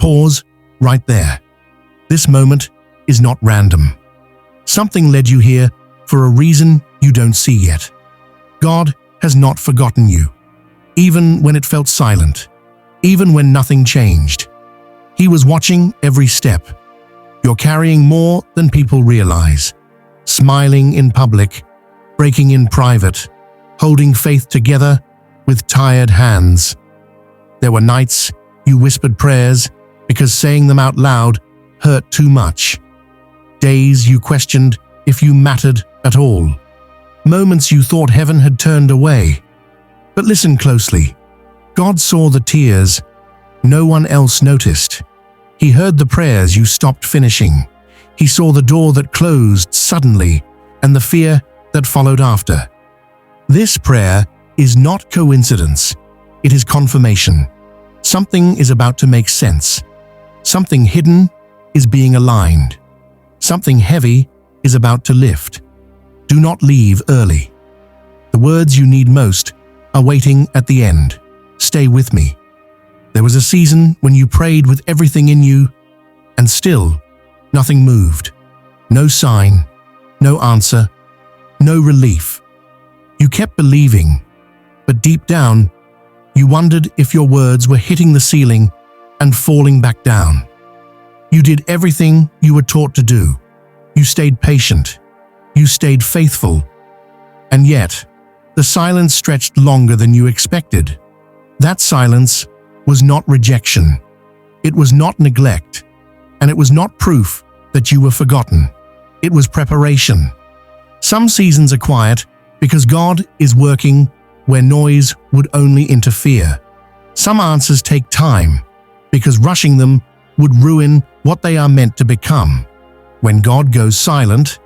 Pause right there. This moment is not random. Something led you here for a reason you don't see yet. God has not forgotten you, even when it felt silent, even when nothing changed. He was watching every step. You're carrying more than people realize. Smiling in public, breaking in private, holding faith together with tired hands. There were nights you whispered prayers because saying them out loud hurt too much. Days you questioned if you mattered at all. Moments you thought heaven had turned away. But listen closely. God saw the tears no one else noticed. He heard the prayers you stopped finishing. He saw the door that closed suddenly and the fear that followed after. This prayer is not coincidence. It is confirmation. Something is about to make sense. Something hidden is being aligned. Something heavy is about to lift. Do not leave early. The words you need most are waiting at the end. Stay with me. There was a season when you prayed with everything in you, and still nothing moved. No sign, no answer, no relief. You kept believing, but deep down, you wondered if your words were hitting the ceiling and falling back down. You did everything you were taught to do. You stayed patient. You stayed faithful. And yet, the silence stretched longer than you expected. That silence was not rejection. It was not neglect. And it was not proof that you were forgotten. It was preparation. Some seasons are quiet because God is working where noise would only interfere. Some answers take time because rushing them would ruin what they are meant to become. When God goes silent,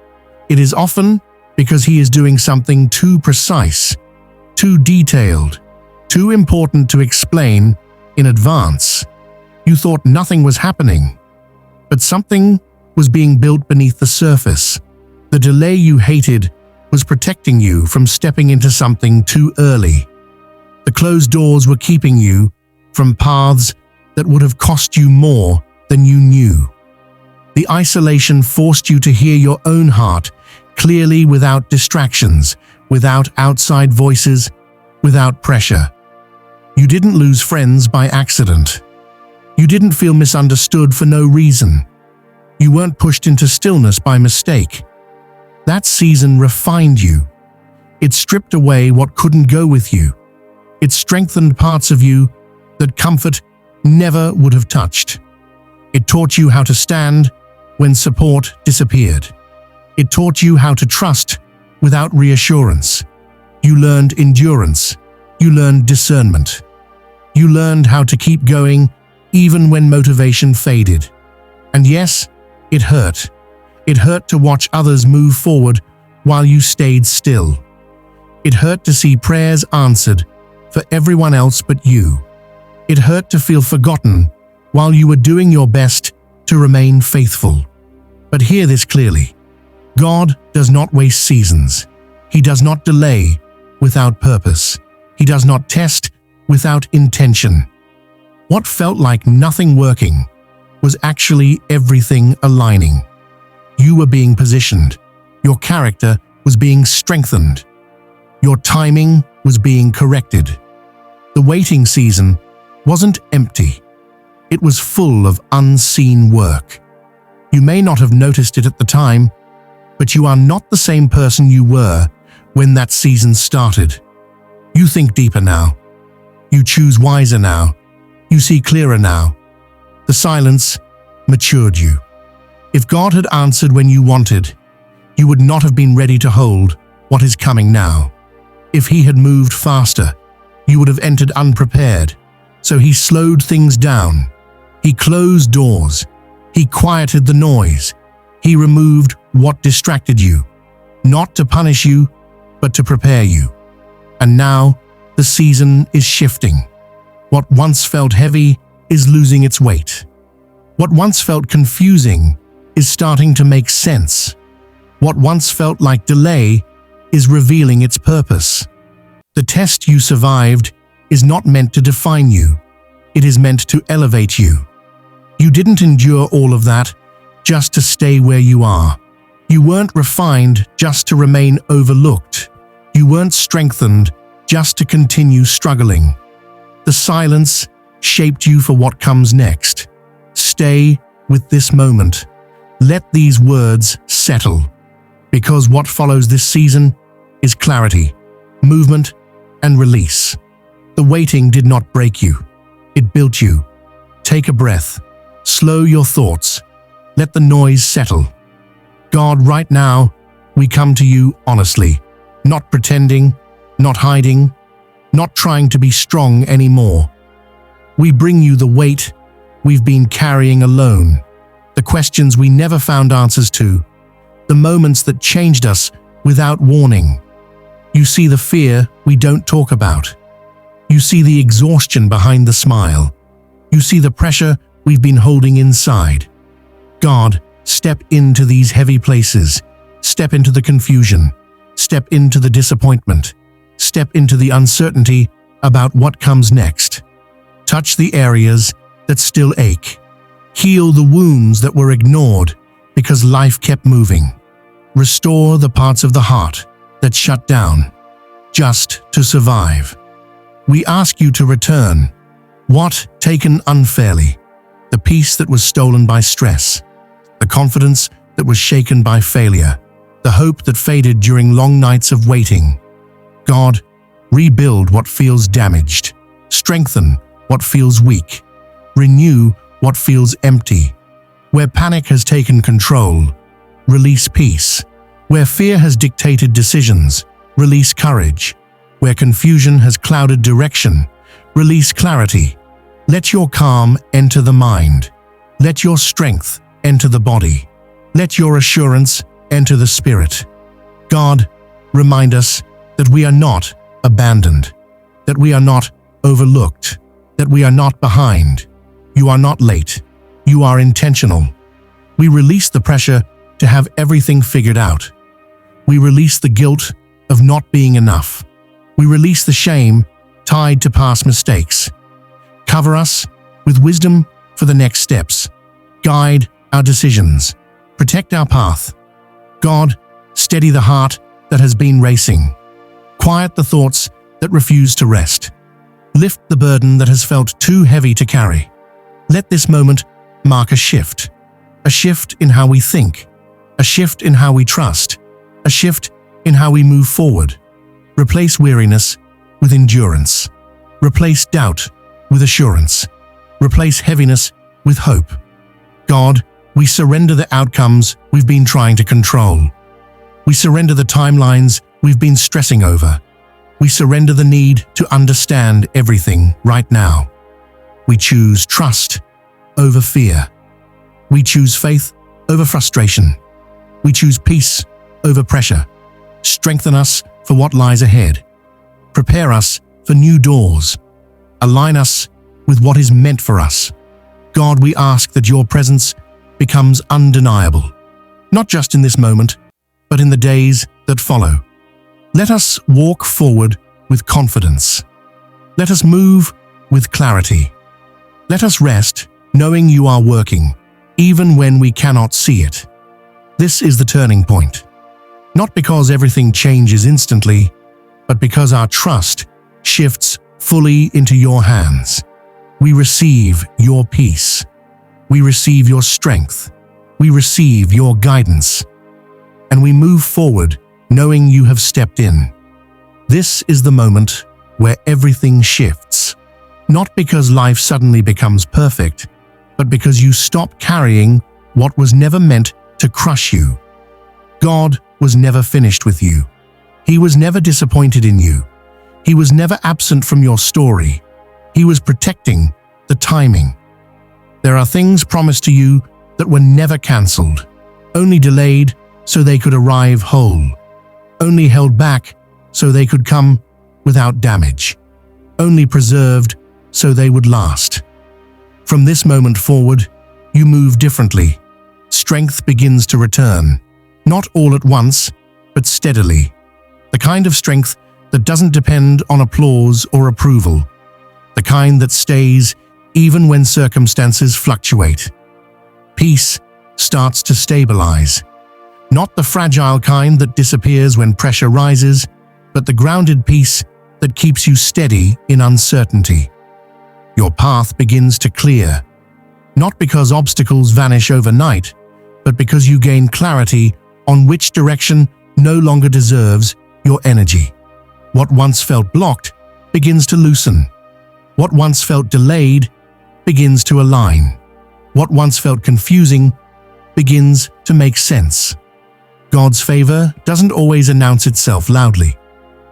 it is often because He is doing something too precise, too detailed, too important to explain in advance. You thought nothing was happening, but something was being built beneath the surface. The delay you hated was protecting you from stepping into something too early. The closed doors were keeping you from paths that would have cost you more than you knew. The isolation forced you to hear your own heart clearly without distractions, without outside voices, without pressure. You didn't lose friends by accident. You didn't feel misunderstood for no reason. You weren't pushed into stillness by mistake. That season refined you. It stripped away what couldn't go with you. It strengthened parts of you that comfort never would have touched. It taught you how to stand when support disappeared. It taught you how to trust without reassurance. You learned endurance. You learned discernment. You learned how to keep going even when motivation faded. And yes, it hurt. It hurt to watch others move forward while you stayed still. It hurt to see prayers answered for everyone else but you. It hurt to feel forgotten while you were doing your best to remain faithful. But hear this clearly. God does not waste seasons. He does not delay without purpose. He does not test without intention. What felt like nothing working was actually everything aligning. You were being positioned. Your character was being strengthened. Your timing was being corrected. The waiting season wasn't empty. It was full of unseen work. You may not have noticed it at the time, but you are not the same person you were when that season started. You think deeper now. You choose wiser now. You see clearer now. The silence matured you. If God had answered when you wanted, you would not have been ready to hold what is coming now. If He had moved faster, you would have entered unprepared. So He slowed things down. He closed doors. He quieted the noise. He removed what distracted you, not to punish you, but to prepare you. And now, the season is shifting. What once felt heavy is losing its weight. What once felt confusing is starting to make sense. What once felt like delay is revealing its purpose. The test you survived is not meant to define you. It is meant to elevate you. You didn't endure all of that just to stay where you are. You weren't refined just to remain overlooked. You weren't strengthened just to continue struggling. The silence shaped you for what comes next. Stay with this moment. Let these words settle. Because what follows this season is clarity, movement, and release. The waiting did not break you. It built you. Take a breath. Slow your thoughts. Let the noise settle. God, right now, we come to you honestly, not pretending, not hiding, not trying to be strong anymore. We bring you the weight we've been carrying alone, the questions we never found answers to, the moments that changed us without warning. You see the fear we don't talk about. You see the exhaustion behind the smile. You see the pressure we've been holding inside. God, step into these heavy places. Step into the confusion. Step into the disappointment. Step into the uncertainty about what comes next. Touch the areas that still ache. Heal the wounds that were ignored because life kept moving. Restore the parts of the heart that shut down just to survive. We ask you to return what taken unfairly, the peace that was stolen by stress, the confidence that was shaken by failure, the hope that faded during long nights of waiting. God, rebuild what feels damaged, strengthen what feels weak, renew what feels empty. Where panic has taken control, release peace. Where fear has dictated decisions, release courage. Where confusion has clouded direction, release clarity. Let your calm enter the mind. Let your strength enter the body. Let your assurance enter the spirit. God, remind us that we are not abandoned, that we are not overlooked, that we are not behind. You are not late. You are intentional. We release the pressure to have everything figured out. We release the guilt of not being enough. We release the shame tied to past mistakes. Cover us with wisdom for the next steps. Guide our decisions. Protect our path. God, steady the heart that has been racing. Quiet the thoughts that refuse to rest. Lift the burden that has felt too heavy to carry. Let this moment mark a shift in how we think, a shift in how we trust, a shift in how we move forward. Replace weariness with endurance. Replace doubt with assurance. Replace heaviness with hope. God, we surrender the outcomes we've been trying to control. We surrender the timelines we've been stressing over. We surrender the need to understand everything right now. We choose trust over fear. We choose faith over frustration. We choose peace over pressure. Strengthen us for what lies ahead. Prepare us for new doors. Align us with what is meant for us. God, we ask that your presence becomes undeniable, not just in this moment, but in the days that follow. Let us walk forward with confidence. Let us move with clarity. Let us rest knowing you are working, even when we cannot see it. This is the turning point. Not because everything changes instantly, but because our trust shifts fully into your hands. We receive your peace. We receive your strength. We receive your guidance. And we move forward knowing you have stepped in. This is the moment where everything shifts. Not because life suddenly becomes perfect, but because you stop carrying what was never meant to crush you. God was never finished with you. He was never disappointed in you. He was never absent from your story. He was protecting the timing. There are things promised to you that were never cancelled, only delayed so they could arrive whole, only held back so they could come without damage, only preserved so they would last. From this moment forward, you move differently. Strength begins to return, not all at once, but steadily. The kind of strength that doesn't depend on applause or approval. The kind that stays even when circumstances fluctuate. Peace starts to stabilize. Not the fragile kind that disappears when pressure rises, but the grounded peace that keeps you steady in uncertainty. Your path begins to clear, not because obstacles vanish overnight, but because you gain clarity on which direction no longer deserves your energy. What once felt blocked begins to loosen. What once felt delayed begins to align. What once felt confusing begins to make sense. God's favor doesn't always announce itself loudly.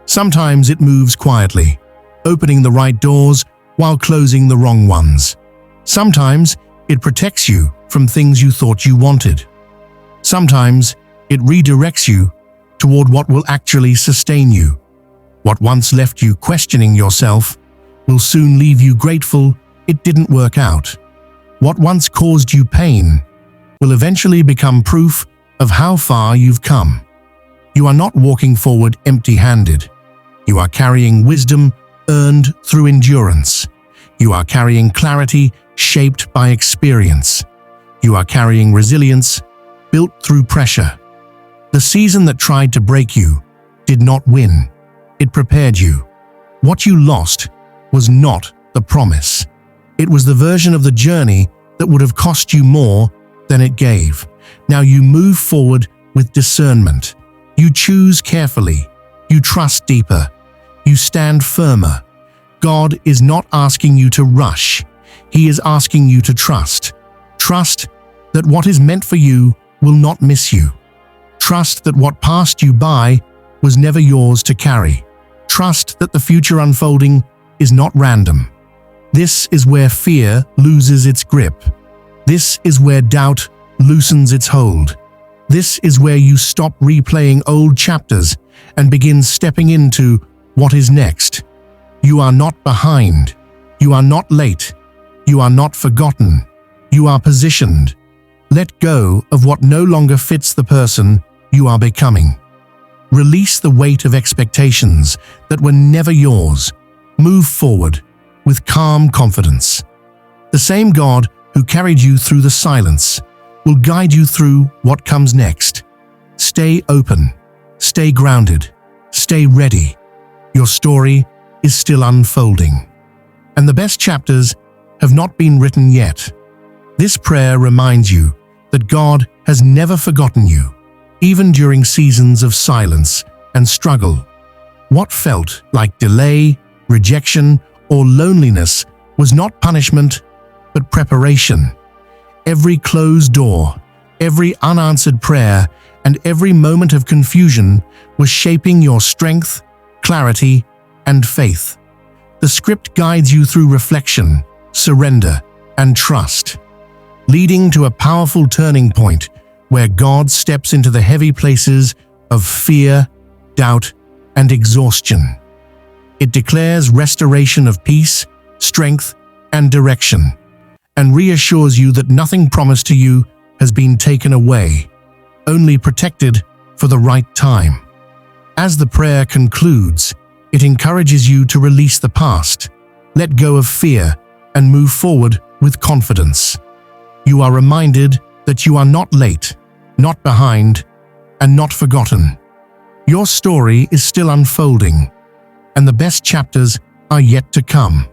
Sometimes it moves quietly, opening the right doors while closing the wrong ones. Sometimes it protects you from things you thought you wanted. Sometimes it redirects you toward what will actually sustain you. What once left you questioning yourself will soon leave you grateful it didn't work out. What once caused you pain will eventually become proof of how far you've come. You are not walking forward empty-handed. You are carrying wisdom earned through endurance. You are carrying clarity shaped by experience. You are carrying resilience built through pressure. The season that tried to break you did not win. It prepared you. What you lost was not the promise. It was the version of the journey that would have cost you more than it gave. Now you move forward with discernment. You choose carefully. You trust deeper. You stand firmer. God is not asking you to rush. He is asking you to trust. Trust that what is meant for you will not miss you. Trust that what passed you by was never yours to carry. Trust that the future unfolding is not random. This is where fear loses its grip. This is where doubt loosens its hold. This is where you stop replaying old chapters and begin stepping into what is next. You are not behind. You are not late. You are not forgotten. You are positioned. Let go of what no longer fits the person you are becoming. Release the weight of expectations that were never yours. Move forward with calm confidence. The same God who carried you through the silence will guide you through what comes next. Stay open. Stay grounded. Stay ready. Your story is still unfolding, and the best chapters have not been written yet. This prayer reminds you that God has never forgotten you, even during seasons of silence and struggle. What felt like delay, rejection, or loneliness was not punishment, but preparation. Every closed door, every unanswered prayer, and every moment of confusion was shaping your strength, clarity, and faith. The script guides you through reflection, surrender, and trust, leading to a powerful turning point where God steps into the heavy places of fear, doubt, and exhaustion. It declares restoration of peace, strength, and direction, and reassures you that nothing promised to you has been taken away, only protected for the right time. As the prayer concludes, it encourages you to release the past, let go of fear, and move forward with confidence. You are reminded that you are not late, not behind, and not forgotten. Your story is still unfolding, and the best chapters are yet to come.